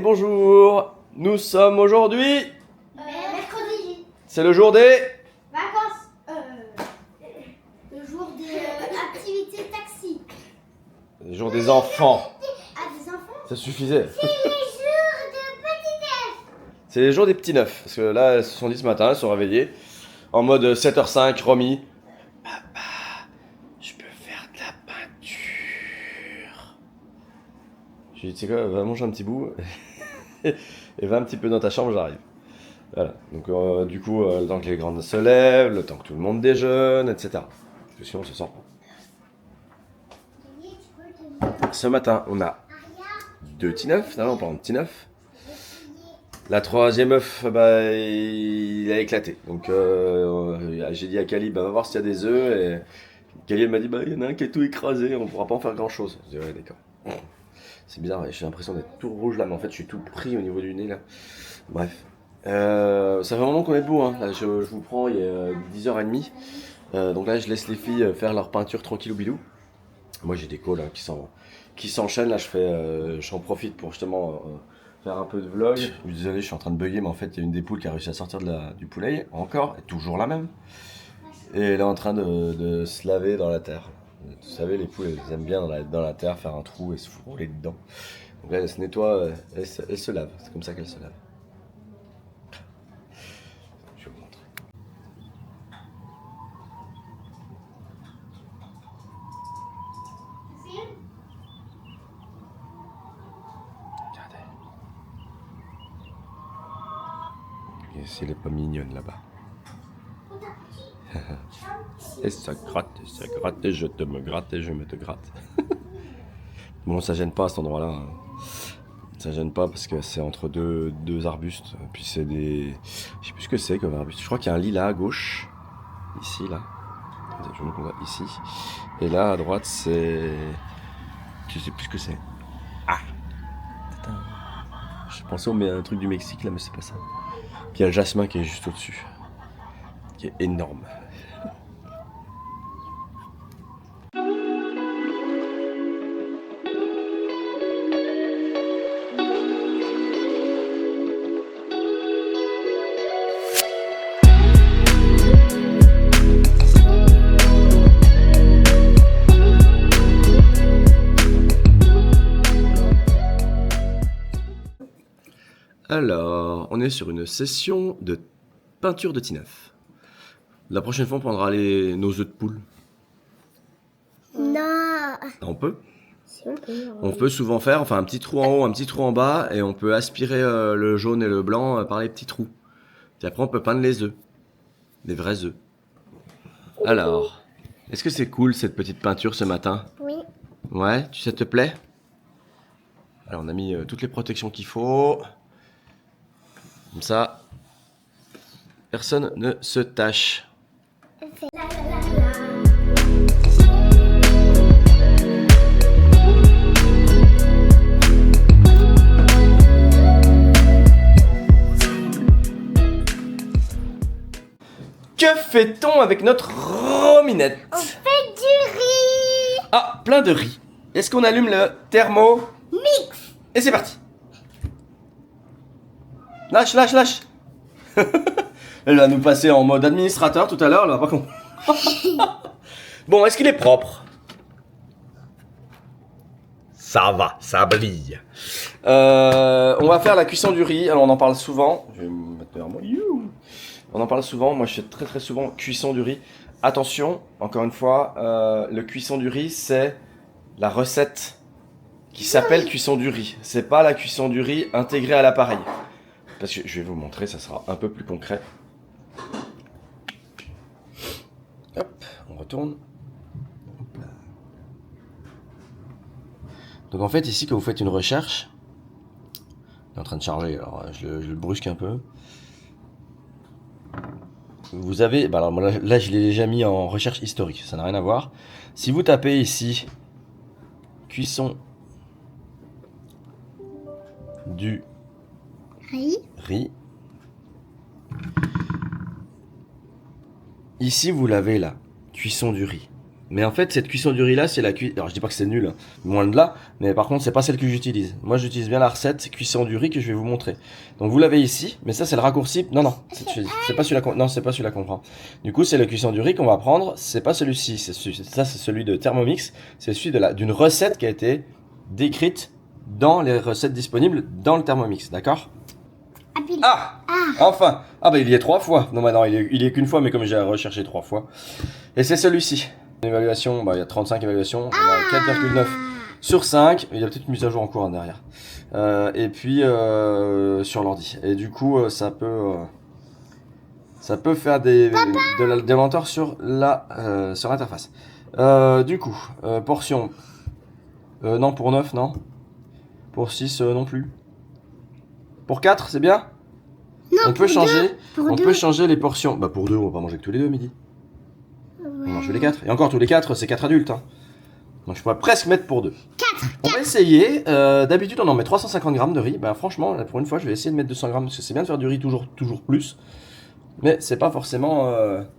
bonjour. Nous sommes aujourd'hui... mercredi. C'est le jour des... Vacances. Le jour des activités taxi. Le jour des enfants. Ah, des enfants. Ça suffisait. C'est les jours de petit-déj. C'est les jours des petits neufs. Parce que là, elles se sont dit ce matin, elles sont réveillées. En mode 7h05, Romy. Papa, je peux faire de la peinture. J'ai dit, tu sais quoi, va manger un petit bout. Et va un petit peu dans ta chambre, j'arrive. Voilà. Donc du coup, le temps que les grandes se lèvent, le temps que tout le monde déjeune, etc. Parce que sinon, on se sort pas. Ce matin, on a 2 petits neufs. Là, on parle de petits neufs. La troisième œuf, bah, il a éclaté. Donc j'ai dit à Kali, bah, va voir s'il y a des œufs. Et Kali, elle m'a dit, bah, il y en a un qui est tout écrasé, on pourra pas en faire grand chose. J'ai dit, ouais, d'accord. C'est bizarre, j'ai l'impression d'être tout rouge là, mais en fait, je suis tout pris au niveau du nez là. Bref. Ça fait un moment qu'on est debout, hein. Là, je vous prends, il est 10h30. Donc là, je laisse les filles faire leur peinture tranquille ou bilou. Moi, j'ai des calls là, qui s'enchaînent. Là, j'en profite pour justement faire un peu de vlog. Je suis désolé, je suis en train de bugger, mais en fait, il y a une des poules qui a réussi à sortir du poulailler, encore, et toujours la même. Et elle est en train de se laver dans la terre. Vous savez, les poules, elles aiment bien dans la terre faire un trou et se rouler dedans. Donc là, elle se nettoie, elle se lave. C'est comme ça qu'elle se lave. Je vais vous montrer. Regardez. Et si elle est pas mignonne là-bas. Et ça gratte, et je te me gratte, et je me te gratte. Bon, ça gêne pas à cet endroit-là. Hein. Ça gêne pas parce que c'est entre deux arbustes. Puis c'est des... Je sais plus ce que c'est comme arbuste. Je crois qu'il y a un lilas à gauche. Ici, là. Je vous montre ici. Et là, à droite, c'est... Je sais plus ce que c'est. Ah! Putain. Je pensais on met un truc du Mexique, là, mais c'est pas ça. Puis il y a le jasmin qui est juste au-dessus. Qui est énorme. Alors, on est sur une session de peinture de T9. La prochaine fois, on prendra nos œufs de poule. Non. On peut. Si on peut. On peut souvent faire un petit trou en haut, un petit trou en bas, et on peut aspirer le jaune et le blanc par les petits trous. Puis après, on peut peindre les œufs. Les vrais œufs. Alors, est-ce que c'est cool cette petite peinture ce matin? Oui. Ouais, ça te plaît? Alors, on a mis toutes les protections qu'il faut. Comme ça, personne ne se tâche. Que fait-on avec notre rominette? On fait du riz. Ah, plein de riz. Est-ce qu'on allume le thermomix? Et c'est parti. Lâche, lâche, lâche. Elle va nous passer en mode administrateur tout à l'heure, là, pas con. Bon, est-ce qu'il est propre? Ça va, ça brille. On va faire la cuisson du riz. Alors, on en parle souvent. Je vais me mettre derrière moi. You. On en parle souvent. Moi, je fais très très souvent cuisson du riz. Attention, encore une fois, le cuisson du riz, c'est la recette qui s'appelle cuisson du riz. C'est pas la cuisson du riz intégrée à l'appareil. Parce que je vais vous montrer, ça sera un peu plus concret. Hop, on retourne. Hop là. Donc en fait, ici, quand vous faites une recherche, il est en train de charger, alors je le brusque un peu. Vous avez, bah alors là je l'ai déjà mis en recherche historique, ça n'a rien à voir. Si vous tapez ici, cuisson du riz. Ici, vous l'avez là, cuisson du riz. Mais en fait, cette cuisson du riz là, c'est la cuisson. Alors je dis pas que c'est nul, hein, loin de là, mais par contre, c'est pas celle que j'utilise. Moi, j'utilise bien la recette cuisson du riz que je vais vous montrer. Donc vous l'avez ici, mais ça c'est le raccourci. Non, non, c'est pas celui-là. Non, c'est pas celui-là qu'on prend. Du coup, c'est le cuisson du riz qu'on va prendre. C'est pas celui-ci. Ça, c'est celui de Thermomix. C'est celui d'une recette qui a été décrite dans les recettes disponibles dans le Thermomix, d'accord? Ah, enfin. Ah bah il y est 3 fois. Non, bah non, il y est qu'une fois, mais comme j'ai recherché 3 fois. Et c'est celui-ci. Évaluation, bah, il y a 35 évaluations, on a 4,9 sur 5, il y a peut-être une mise à jour en cours en derrière. Et puis sur l'ordi. Et du coup, ça peut faire des lenteurs sur l'interface. Du coup, portion. Non, pour 9, non. Pour 6, non plus. Pour 4, c'est bien. Non, on peut changer. On peut changer les portions. Bah pour 2, on va pas manger que tous les deux midi. On mange les 4. Et encore, tous les 4, c'est 4 adultes. Hein. Donc je pourrais presque mettre pour 2. 4. On va essayer. D'habitude, on en met 350 grammes de riz. Bah franchement, pour une fois, je vais essayer de mettre 200 grammes. Parce que c'est bien de faire du riz toujours plus. Mais c'est pas forcément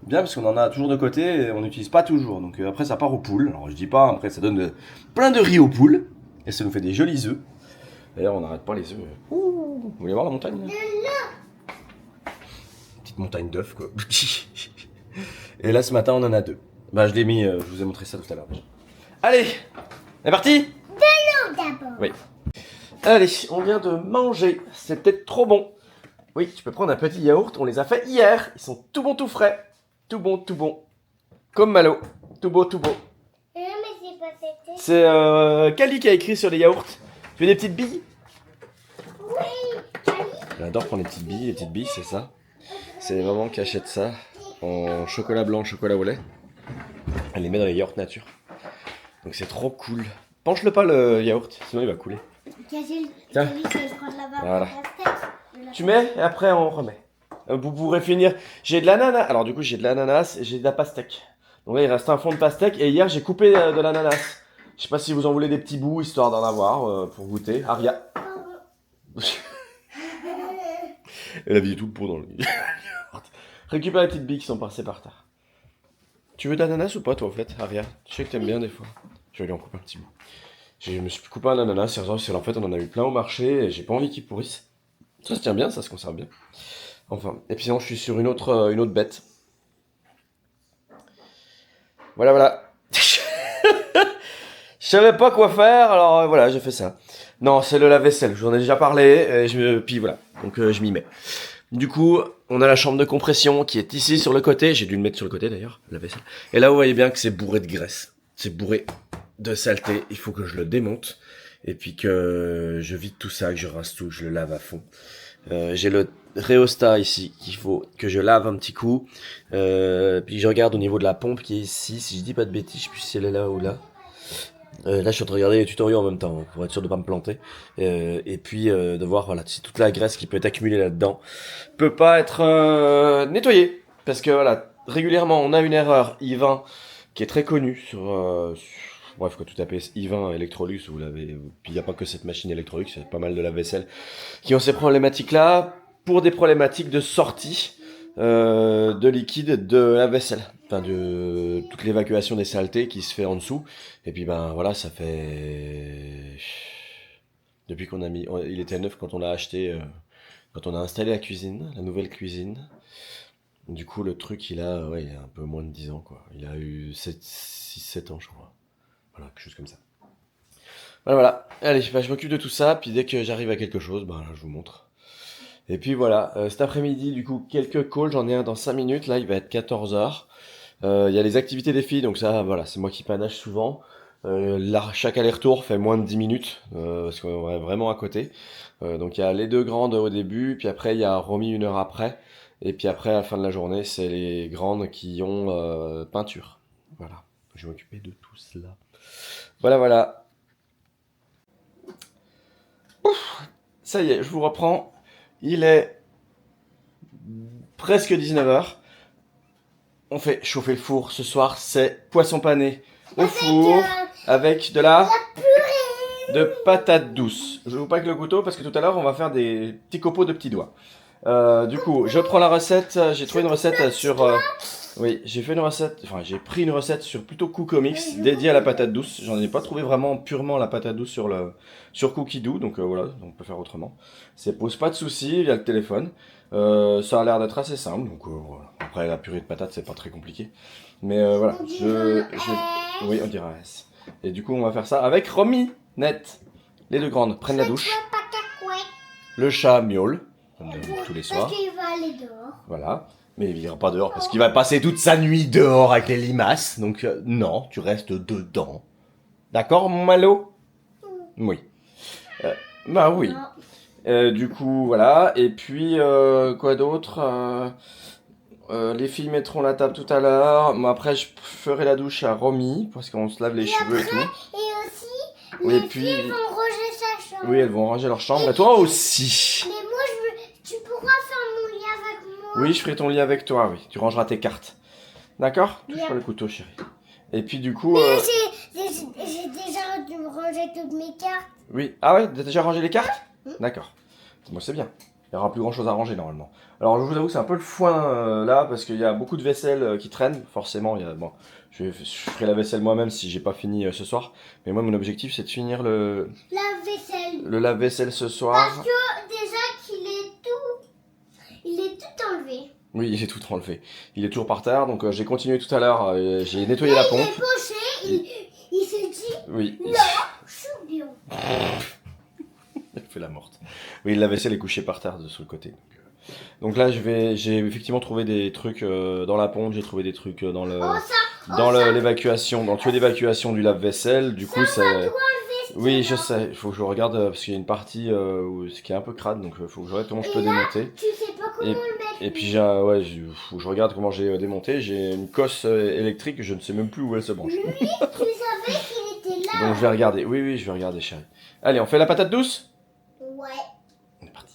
bien parce qu'on en a toujours de côté et on n'utilise pas toujours. Donc après, ça part aux poules. Alors je dis pas, après, ça donne plein de riz aux poules. Et ça nous fait des jolis œufs. D'ailleurs, on n'arrête pas les œufs. Vous voulez voir la montagne là? Petite montagne d'œufs, quoi. Et là, ce matin, on en a 2. Bah, je l'ai mis, je vous ai montré ça tout à l'heure. Allez, on est parti? De l'eau d'abord. Oui. Allez, on vient de manger. C'est peut-être trop bon. Oui, tu peux prendre un petit yaourt. On les a fait hier. Ils sont tout bons, tout frais. Tout bon, tout bon. Comme Malo. Tout beau, tout beau. Mais c'est pas fait. C'est Kali qui a écrit sur les yaourts. Tu veux des petites billes? Oui. J'adore prendre les petites billes. Les petites billes, c'est ça. C'est maman qui achète ça en chocolat blanc, chocolat au lait. Elle les met dans les yaourts nature. Donc c'est trop cool. Penche-le pas le yaourt, sinon il va couler. Tiens. Voilà. Tu mets et après on remet. Vous pourrez finir. J'ai de l'ananas. Alors du coup j'ai de l'ananas et j'ai de la pastèque. Donc là il reste un fond de pastèque et hier j'ai coupé de l'ananas. Je sais pas si vous en voulez des petits bouts histoire d'en avoir pour goûter. Aria. Elle a vidé tout le pot dans le Récupère les petites billes qui sont passées par terre. Tu veux d'ananas ou pas toi en fait, Aria? Je sais que t'aimes bien des fois. Je vais lui en couper un petit bout. Je me suis coupé un ananas, sérieusement, parce qu'en fait on en a eu plein au marché et j'ai pas envie qu'ils pourrissent. Ça se tient bien, ça se conserve bien. Enfin, et puis sinon je suis sur une autre bête. Voilà, voilà. Je savais pas quoi faire, alors voilà, j'ai fait ça. Non, c'est le lave-vaisselle, je vous en ai déjà parlé, puis voilà, donc je m'y mets. Du coup, on a la chambre de compression qui est ici sur le côté, j'ai dû le mettre sur le côté d'ailleurs, la vaisselle. Et là vous voyez bien que c'est bourré de graisse, c'est bourré de saleté, il faut que je le démonte, et puis que je vide tout ça, que je rince tout, que je le lave à fond. J'ai le rhéostat ici qu'il faut que je lave un petit coup, puis je regarde au niveau de la pompe qui est ici, si je dis pas de bêtises, je sais plus si elle est là ou là. Là je suis en train de regarder les tutoriaux en même temps pour être sûr de pas me planter et puis de voir voilà si toute la graisse qui peut être accumulée là-dedans peut pas être nettoyée parce que voilà régulièrement on a une erreur I20 qui est très connue bref quand tu tapes I20 Electrolux vous l'avez, puis il n'y a pas que cette machine Electrolux, il y a pas mal de lave-vaisselle qui ont ces problématiques là pour des problématiques de sortie de liquide de la vaisselle, enfin de toute l'évacuation des saletés qui se fait en dessous. Et puis ben voilà, ça fait depuis qu'on a mis, il était neuf quand on l'a acheté, quand on a installé la cuisine, la nouvelle cuisine. Du coup le truc il a un peu moins de 10 ans quoi. Il a eu 6-7 ans je crois. Voilà, quelque chose comme ça. Voilà. Allez, bah, je m'occupe de tout ça, puis dès que j'arrive à quelque chose, ben là, je vous montre. Et puis voilà, cet après-midi, du coup, quelques calls, j'en ai un dans 5 minutes, là, il va être 14h. Il y a les activités des filles, donc ça, voilà, c'est moi qui panache souvent. Là, chaque aller-retour fait moins de 10 minutes, parce qu'on est vraiment à côté. Donc il y a les 2 grandes au début, puis après, il y a Romy 1 heure après. Et puis après, à la fin de la journée, c'est les grandes qui ont peinture. Voilà, je vais m'occuper de tout cela. Voilà, voilà. Ouf, ça y est, je vous reprends. Il est presque 19h. On fait chauffer le four. Ce soir, c'est poisson pané au four avec de la purée de patates douces. Je vous passe le couteau parce que tout à l'heure, on va faire des petits copeaux de petits doigts. Du coup, je prends la recette. J'ai trouvé une recette sur Oui, j'ai fait une recette, enfin j'ai pris une recette sur plutôt Cookomix dédiée à la patate douce. J'en ai pas trouvé vraiment purement la patate douce sur Cookie Dough, donc voilà, on peut faire autrement. Ça pose pas de soucis, il y a le téléphone. Ça a l'air d'être assez simple, donc voilà. Après la purée de patates c'est pas très compliqué. Mais voilà, oui on dirait un S. Et du coup on va faire ça avec Romy, net. Les deux grandes prennent la douche. Pas cacouette. Le chat miaule, comme tous les soirs. Parce qu'il va aller dehors. Voilà. Mais il ira pas dehors parce qu'il va passer toute sa nuit dehors avec les limaces. Donc non, tu restes dedans. D'accord, mon Malo? Oui. Bah oui. Du coup, voilà. Et puis, quoi d'autre? Les filles mettront la table tout à l'heure. Moi, après, je ferai la douche à Romy parce qu'on se lave les cheveux et tout. Et aussi, Oui, les et puis... filles vont ranger sa chambre. Oui, elles vont ranger leur chambre. Et toi aussi. Mais moi, tu pourras faire mon lit avec moi. Oui, je ferai ton lit avec toi, oui. Tu rangeras tes cartes. D'accord? Touche Bien. pas le couteau, chérie. Et puis du coup... Mais j'ai déjà dû ranger toutes mes cartes. Oui. Ah ouais, t'as déjà rangé les cartes? D'accord. Moi c'est bien. Il n'y aura plus grand chose à ranger normalement. Alors je vous avoue que c'est un peu le foin là parce qu'il y a beaucoup de vaisselle qui traîne. Forcément, bon, je ferai la vaisselle moi-même si j'ai pas fini ce soir. Mais moi mon objectif c'est de finir le lave-vaisselle ce soir. Parce que déjà il est tout enlevé. Oui, il est tout enlevé. Il est toujours par terre, donc j'ai continué tout à l'heure. J'ai nettoyé la pompe. Il est poché, il s'est dit, Oui. non, je suis bien. Il fait la morte. Oui, la vaisselle est couchée par terre sur le côté. Donc là, j'ai effectivement trouvé des trucs dans la pompe, j'ai trouvé des trucs dans l'évacuation, dans le tuyau d'évacuation du lave-vaisselle. Du coup, c'est... Oui, je sais. Il faut que je regarde parce qu'il y a une partie qui est un peu crade, donc il faut que je regarde comment je peux démonter. Tu sais pas comment le mettre. Et puis faut que je regarde comment j'ai démonté. J'ai une cosse électrique, je ne sais même plus où elle se branche. Lui, tu savais qu'il était là. Donc je vais regarder. Oui, je vais regarder, chérie. Allez, on fait la patate douce? Ouais. On est parti.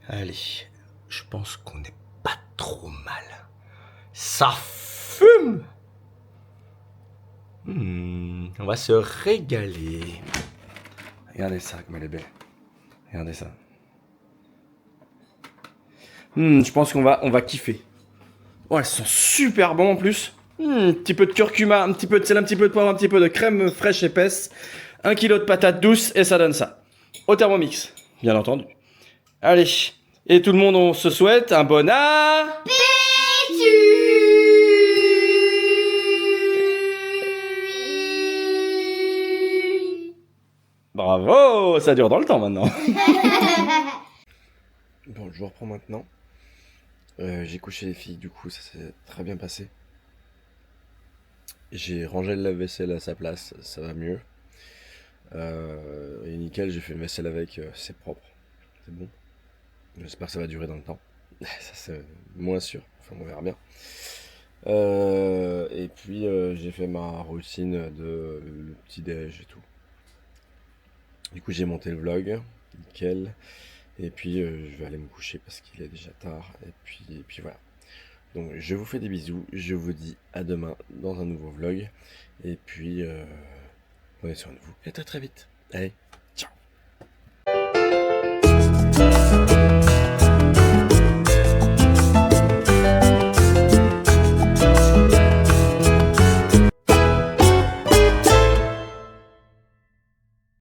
Allez, je pense qu'on n'est pas trop mal. Ça fume! On va se régaler. Regardez ça, comme elle est belle. Regardez ça. Je pense qu'on va kiffer. Oh, elles sont super bon en plus. Un petit peu de curcuma, un petit peu de sel, un petit peu de poivre, un petit peu de crème fraîche épaisse. 1 kilo de patates douces et ça donne ça. Au Thermomix, bien entendu. Allez, et tout le monde, on se souhaite un bon Bravo, ça dure dans le temps maintenant. Bon, je vous reprends maintenant. J'ai couché les filles, du coup ça s'est très bien passé. J'ai rangé le lave-vaisselle à sa place, ça va mieux. Et nickel, j'ai fait une vaisselle avec, c'est propre, c'est bon. J'espère que ça va durer dans le temps. Ça c'est moins sûr, enfin on verra bien. Et puis j'ai fait ma routine de le petit déj et tout. Du coup j'ai monté le vlog, nickel. Et puis je vais aller me coucher parce qu'il est déjà tard. Et puis voilà. Donc je vous fais des bisous. Je vous dis à demain dans un nouveau vlog. Et puis prenez soin de vous. Et à très vite. Allez.